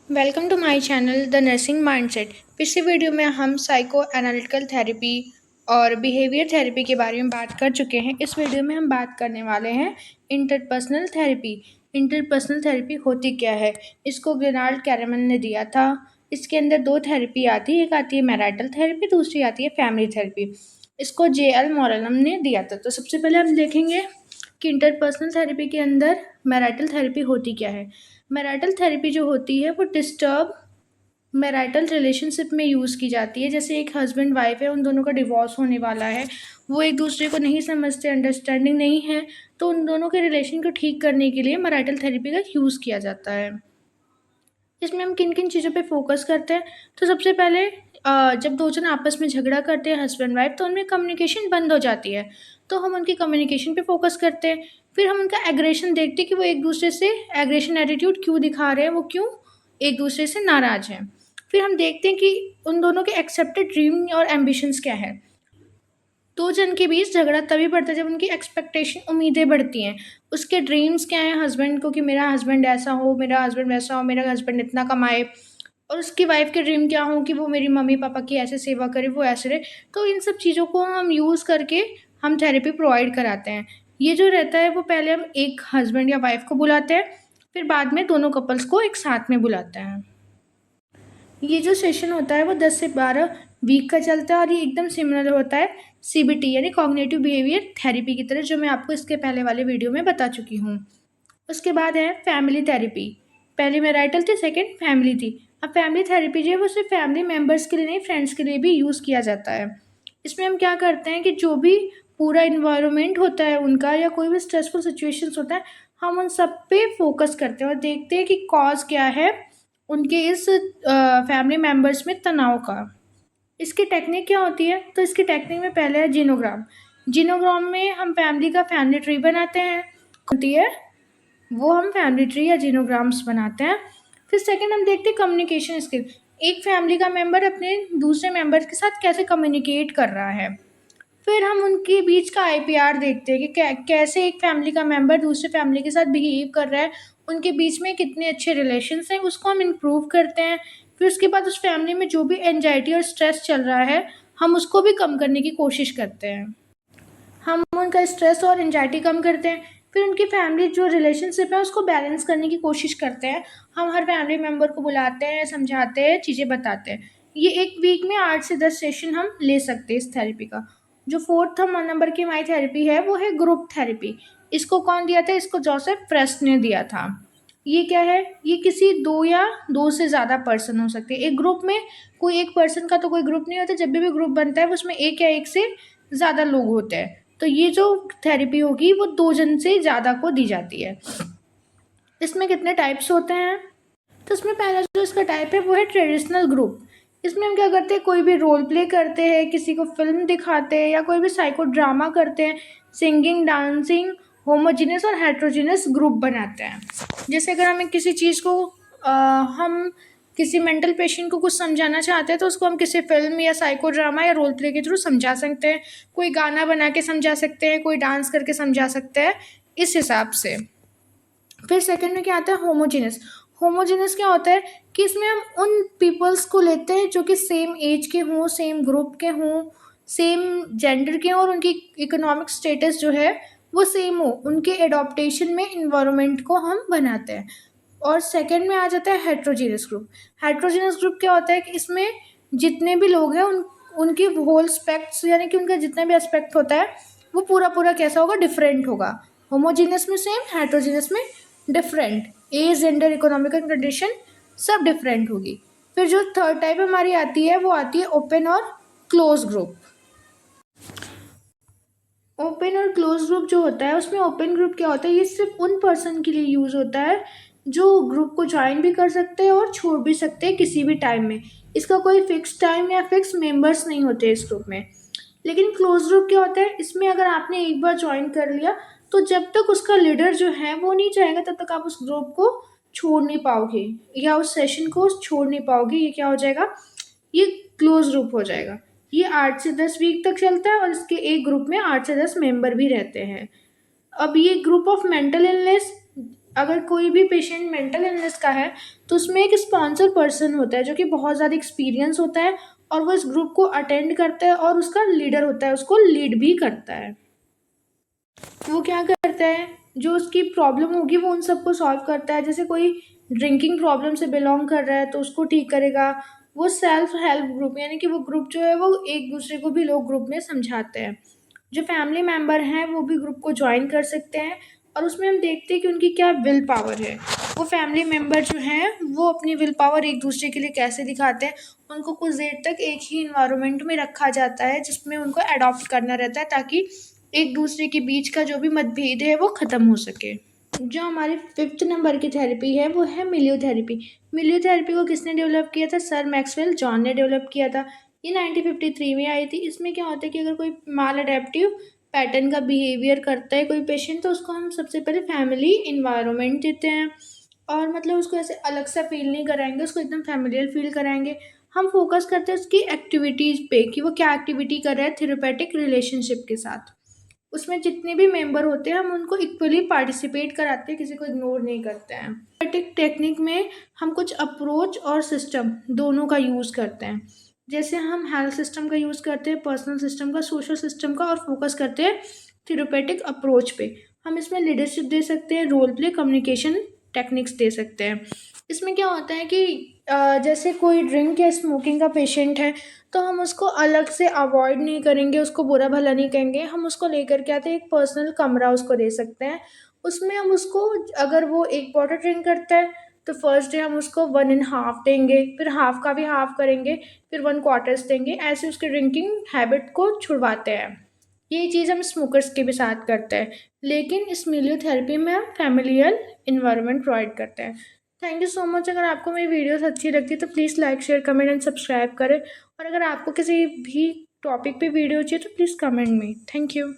Welcome to my channel the nursing mindset. पिछली video में हम साइको एनालिटिकल थेरेपी और बिहेवियर थेरेपी के बारे में बात कर चुके हैं। इस वीडियो में हम बात करने वाले हैं इंटरपर्सनल थेरेपी। इंटरपर्सनल थेरेपी होती क्या है? इसको ग्रेनाल्ड कैरेमन ने दिया था। इसके अंदर दो थेरेपी आती है, एक आती है मैरिटल थेरेपी, दूसरी आती है फैमिली थेरेपी। इसको जे.एल. मोरेलम ने दिया था। तो सबसे पहले हम देखेंगे कि इंटरपर्सनल थेरेपी के अंदर मैरिटल थेरेपी होती क्या है। मैरिटल थेरेपी जो होती है वो डिस्टर्ब मैरिटल रिलेशनशिप में यूज़ की जाती है। जैसे एक हस्बैंड वाइफ है, उन दोनों का डिवोर्स होने वाला है, वो एक दूसरे को नहीं समझते, अंडरस्टैंडिंग नहीं है, तो उन दोनों के रिलेशन को ठीक करने के लिए मैरिटल थेरेपी का यूज़ किया जाता है। इसमें हम किन किन चीज़ों पे फोकस करते हैं? तो सबसे पहले जब दो जन आपस में झगड़ा करते हैं हस्बैंड वाइफ, तो उनमें कम्युनिकेशन बंद हो जाती है, तो हम उनकी कम्युनिकेशन पे फोकस करते हैं। फिर हम उनका एग्रेशन देखते हैं कि वो एक दूसरे से एग्रेशन एटीट्यूड क्यों दिखा रहे हैं, वो क्यों एक दूसरे से नाराज़ हैं। फिर हम देखते हैं कि उन दोनों के एक्सेप्टेड ड्रीम और एम्बिशंस क्या है। दो जन के बीच झगड़ा तभी बढ़ता है जब उनकी एक्सपेक्टेशन उम्मीदें बढ़ती हैं। उसके ड्रीम्स क्या हैं हस्बैंड को, कि मेरा हस्बैंड ऐसा हो, मेरा हस्बैंड वैसा हो, मेरा हस्बैंड इतना कमाए, और उसकी वाइफ के ड्रीम क्या हो कि वो मेरी मम्मी पापा की ऐसे सेवा करे, वो ऐसे रहे। तो इन सब चीज़ों को हम यूज़ करके हम थेरेपी प्रोवाइड कराते हैं। ये जो रहता है वो पहले हम एक हस्बैंड या वाइफ को बुलाते हैं, फिर बाद में दोनों कपल्स को एक साथ में बुलाते हैं। ये जो सेशन होता है वो 10 से 12 वीक का चलता है, और ये एकदम सिमिलर होता है सीबीटी यानी कॉग्निटिव बिहेवियर थेरेपी की तरह, जो मैं आपको इसके पहले वाले वीडियो में बता चुकी हूँ। उसके बाद है फैमिली थेरेपी। पहले मैरिटल थी, सेकंड फैमिली थी। अब फैमिली थेरेपी जो है वो सिर्फ फैमिली मेम्बर्स के लिए नहीं, फ्रेंड्स के लिए भी यूज़ किया जाता है। इसमें हम क्या करते हैं कि जो भी पूरा इन्वायरमेंट होता है उनका, या कोई भी स्ट्रेसफुल सिचुएशंस होता है, हम उन सब पे फोकस करते हैं और देखते हैं कि कॉज क्या है उनके इस फैमिली मेम्बर्स में तनाव का। इसकी टेक्निक क्या होती है? तो इसकी टेक्निक में पहले है जीनोग्राम। जीनोग्राम में हम फैमिली का फैमिली ट्री बनाते हैं, होती है वो हम फैमिली ट्री या जीनोग्राम्स बनाते हैं। फिर सेकंड हम देखते हैं कम्युनिकेशन स्किल। एक फैमिली का मेंबर अपने दूसरे मेंबर्स के साथ कैसे कम्युनिकेट कर रहा है। फिर हम उनके बीच का आईपीआर देखते हैं कि कैसे एक फैमिली का मेंबर दूसरे फैमिली के साथ बिहेव कर रहा है, उनके बीच में कितने अच्छे रिलेशंस हैं, उसको हम इम्प्रूव करते हैं। फिर उसके बाद उस फैमिली में जो भी एंजाइटी और स्ट्रेस चल रहा है, हम उसको भी कम करने की कोशिश करते हैं। हम उनका स्ट्रेस और एंजाइटी कम करते हैं। फिर उनकी फैमिली जो रिलेशनशिप है उसको बैलेंस करने की कोशिश करते हैं। हम हर फैमिली मेम्बर को बुलाते हैं, समझाते हैं, चीज़ें बताते हैं। ये एक वीक में 8 से 10 सेशन हम ले सकते हैं इस थेरेपी का। जो फोर्थ नंबर की हमारी थेरेपी है वो है ग्रुप थेरेपी। इसको कौन दिया था? इसको जोसेफ प्रेस्ट ने दिया था। ये क्या है? ये किसी दो या दो से ज़्यादा पर्सन हो सकते हैं एक ग्रुप में। कोई एक पर्सन का तो कोई ग्रुप नहीं होता। जब भी ग्रुप बनता है उसमें एक या एक से ज़्यादा लोग होते हैं। तो ये जो थेरेपी होगी वो 2 जन से ज़्यादा को दी जाती है। इसमें कितने टाइप्स होते हैं? तो इसमें पहला जो इसका टाइप है वो है ट्रेडिशनल ग्रुप। इसमें हम क्या करते हैं, कोई भी रोल प्ले करते हैं, किसी को फिल्म दिखाते हैं, या कोई भी साइको ड्रामा करते हैं, सिंगिंग, डांसिंग, होमोजीनियस और हेट्रोजीनियस ग्रुप बनाते हैं। जैसे अगर हमें किसी चीज़ को हम किसी मेंटल पेशेंट को कुछ समझाना चाहते हैं, तो उसको हम किसी फिल्म या साइको ड्रामा या रोल प्ले के थ्रू समझा सकते हैं। कोई गाना बना के समझा सकते हैं, कोई डांस करके समझा सकते हैं, इस हिसाब से। फिर सेकंड में क्या आता है? होमोजीनियस। होमोजीनियस क्या होता है कि इसमें हम उन पीपल्स को लेते हैं जो कि सेम एज के हों, सेम ग्रुप के हों, सेम जेंडर के हों, और उनकी इकोनॉमिक स्टेटस जो है वो सेम हो। उनके एडॉप्टेशन में इन्वायरमेंट को हम बनाते हैं। और सेकंड में आ जाता है हेट्रोजीनियस ग्रुप। हेट्रोजीनियस ग्रुप क्या होता है कि इसमें जितने भी लोग हैं उनके होल स्पेक्ट्स, यानी कि उनका जितना भी एस्पेक्ट होता है वो पूरा पूरा कैसा होगा? डिफरेंट होगा। होमोजीनियस में सेम, हेट्रोजीनियस में different. Age, gender, economical condition सब डिफरेंट होगी। फिर जो थर्ड टाइप हमारी आती है वो आती है ओपन और क्लोज ग्रुप। ओपन और क्लोज ग्रुप जो होता है उसमें ओपन ग्रुप क्या होता है? ये सिर्फ उन पर्सन के लिए यूज़ होता है जो ग्रुप को ज्वाइन भी कर सकते हैं और छोड़ भी सकते हैं किसी भी टाइम में। इसका कोई फिक्स टाइम या फिक्स मेंबर्स नहीं होते इस ग्रुप में। लेकिन क्लोज ग्रुप क्या होता है? इसमें अगर आपने एक बार ज्वाइन कर लिया तो जब तक उसका लीडर जो है वो नहीं चाहेगा तब तक आप उस ग्रुप को छोड़ नहीं पाओगे, या उस सेशन को छोड़ नहीं पाओगे। ये क्या हो जाएगा? ये क्लोज ग्रुप हो जाएगा। ये 8 से 10 वीक तक चलता है, और इसके एक ग्रुप में 8 से 10 मेंबर भी रहते हैं। अब ये ग्रुप ऑफ मेंटल इलनेस, अगर कोई भी पेशेंट मेंटल इलनेस का है तो उसमें एक स्पॉन्सर पर्सन होता है जो कि बहुत ज़्यादा एक्सपीरियंस होता है और वो इस ग्रुप को अटेंड करता है और उसका लीडर होता है, उसको लीड भी करता है। वो क्या करता है, जो उसकी प्रॉब्लम होगी वो उन सबको सॉल्व करता है। जैसे कोई ड्रिंकिंग प्रॉब्लम से बिलोंग कर रहा है तो उसको ठीक करेगा। वो सेल्फ हेल्प ग्रुप यानी कि वो ग्रुप जो है वो एक दूसरे को भी लोग ग्रुप में समझाते हैं। जो फैमिली मेंबर हैं वो भी ग्रुप को ज्वाइन कर सकते हैं और उसमें हम देखते हैं कि उनकी क्या विल पावर है। वो फैमिली मेंबर जो हैं वो अपनी विल पावर एक दूसरे के लिए कैसे दिखाते हैं। उनको कुछ देर तक एक ही इन्वायरमेंट में रखा जाता है जिसमें उनको अडॉप्ट करना रहता है ताकि एक दूसरे के बीच का जो भी मतभेद है वो ख़त्म हो सके। जो हमारे 5th नंबर की थेरेपी है वो है मिलियोथेरेपी। मिलियोथेरेपी को किसने डेवलप किया था? सर मैक्सवेल जॉन ने डेवलप किया था। ये 1953 में आई थी। इसमें क्या होता है कि अगर कोई माल अडेप्टिव पैटर्न का बिहेवियर करता है कोई पेशेंट तो उसको हम सबसे पहले फैमिली इन्वायरमेंट देते हैं और मतलब उसको ऐसे अलग सा फील नहीं कराएंगे, उसको एकदम फैमिलियर फील कराएंगे। हम फोकस करते हैं उसकी एक्टिविटीज़ पे कि वो क्या एक्टिविटी कर रहा है थेरेपेटिक रिलेशनशिप के साथ। उसमें जितने भी मेंबर होते हैं हम उनको इक्वली पार्टिसिपेट कराते हैं, किसी को इग्नोर नहीं करते हैं। थेरेपेटिक टेक्निक में हम कुछ अप्रोच और सिस्टम दोनों का यूज़ करते हैं। जैसे हम हेल्थ सिस्टम का यूज़ करते हैं, पर्सनल सिस्टम का, सोशल सिस्टम का, और फोकस करते हैं थेरेपेटिक अप्रोच पे। हम इसमें लीडरशिप दे सकते हैं, रोल प्ले, कम्युनिकेशन टेक्निक्स दे सकते हैं। इसमें क्या होता है कि जैसे कोई ड्रिंक या स्मोकिंग का पेशेंट है तो हम उसको अलग से अवॉइड नहीं करेंगे, उसको बुरा भला नहीं कहेंगे। हम उसको लेकर के आते हैं, एक पर्सनल कमरा उसको दे सकते हैं। उसमें हम उसको, अगर वो 1 बॉटल ड्रिंक करता है तो फर्स्ट डे हम उसको 1 एंड हाफ देंगे, फिर हाफ का भी हाफ करेंगे, फिर 1 क्वार्टर्स देंगे। ऐसे उसके ड्रिंकिंग हैबिट को छुड़वाते हैं। ये चीज़ हम स्मोकर्स के भी साथ करते हैं, लेकिन इस मिलियोथेरेपी में हम फैमिलियल इन्वायरमेंट प्रोवाइड करते हैं। Thank you so much. अगर आपको मेरी वीडियोस अच्छी लगती है तो please like, share, comment and subscribe करें। और अगर आपको किसी भी टॉपिक पे वीडियो चाहिए तो please comment me. Thank you.